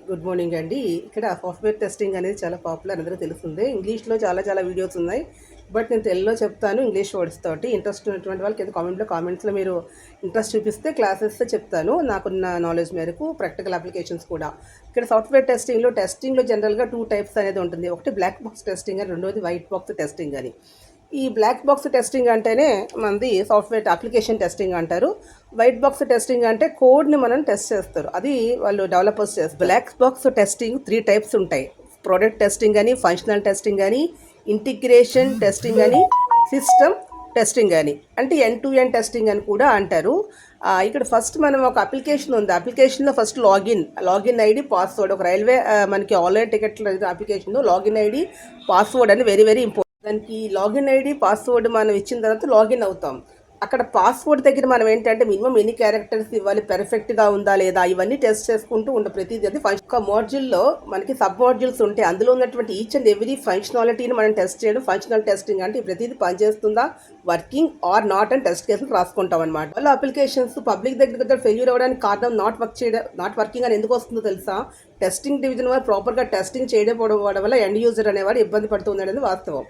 Good morning అండి. ఇక్కడ software testing అనేది చాలా పాపులర్ అందరికీ తెలిసిందే. ఇంగ్లీష్‌లో చాలా వీడియోస్ ఉన్నాయి. బట్ నేను తెలుగులో చెప్తాను ఇంగ్లీష్ వర్డ్స్ తోటి. ఇంట్రెస్ట్ ఉన్నటువంటి వాళ్ళకి కింద కామెంట్స్‌లో మీరు ఇంట్రెస్ట్ చూపిస్తే క్లాసెస్ చెప్తాను. నాకున్న నాలెడ్జ్ మేరకు ప్రాక్టికల్ అప్లికేషన్స్ కూడా. ఇక్కడ సాఫ్ట్‌వేర్ టెస్టింగ్‌లో జనరల్‌గా 2 టైప్స్ అనేది ఉంటుంది. ఒకటి బ్లాక్ బాక్స్ టెస్టింగ్ అని, రెండోది వైట్ బాక్స్ టెస్టింగ్ అని. ఈ బ్లాక్ బాక్స్ టెస్టింగ్ అంటేనే మనది సాఫ్ట్‌వేర్ అప్లికేషన్ టెస్టింగ్ అంటారు. వైట్ బాక్స్ టెస్టింగ్ అంటే కోడ్‌ని మనం టెస్ట్ చేస్తారు. అది వాళ్ళు డెవలపర్స్ చేస్తారు. బ్లాక్ బాక్స్ టెస్టింగ్ 3 టైప్స్ ఉంటాయి. ప్రొడక్ట్ టెస్టింగ్ అని, ఫంక్షనల్ టెస్టింగ్ అని, ఇంటిగ్రేషన్ టెస్టింగ్ అని, సిస్టమ్ టెస్టింగ్ అని, అంటే ఎండ్ టు ఎండ్ టెస్టింగ్ అని కూడా అంటారు. ఇక్కడ ఫస్ట్ మనం ఒక అప్లికేషన్ ఉంది. అప్లికేషన్లో ఫస్ట్ లాగిన్ ఐడి, పాస్వర్డ్. ఒక రైల్వే మనకి ఆన్లైన్ టికెట్ల అప్లికేషన్లో లాగిన్ ఐడి, పాస్వర్డ్ అని వెరీ ఇంపార్టెంట్. దానికి లాగిన్ ఐడి, పాస్వర్డ్ మనం ఇచ్చిన తర్వాత లాగిన్ అవుతాం. అక్కడ పాస్వర్డ్ దగ్గర మనం ఏంటంటే మినిమం ఎన్ని క్యారెక్టర్స్ ఇవ్వాలి, పెర్ఫెక్ట్గా ఉందా లేదా, ఇవన్నీ టెస్ట్ చేసుకుంటూ ప్రతిదీ అది ఒక మాడ్యూల్లో మనకి సబ్ మాడ్యూల్స్ ఉంటాయి. అందులో ఉన్నటువంటి ఈచ్ అండ్ ఎవ్రీ ఫంక్షనాలిటీని మనం టెస్ట్ చేయడం ఫంక్షనల్ టెస్టింగ్ అంటే ప్రతిదీ పనిచేస్తుందా, వర్కింగ్ ఆర్ నాట్ అని టెస్ట్ కేసులు రాసుకుంటాం అనమాట. వాళ్ళ అప్లికేషన్స్ పబ్లిక్ దగ్గర ఫెయిల్యూర్ అవ్వడానికి కారణం నాట్ వర్కింగ్ అని ఎందుకు వస్తుందో తెలుసా? టెస్టింగ్ డివిజన్ వారు ప్రాపర్గా టెస్టింగ్ చేయడం వల్ల ఎండ్ యూజర్ అనేవాడు ఇబ్బంది పడుతున్నాడని వాస్తవం.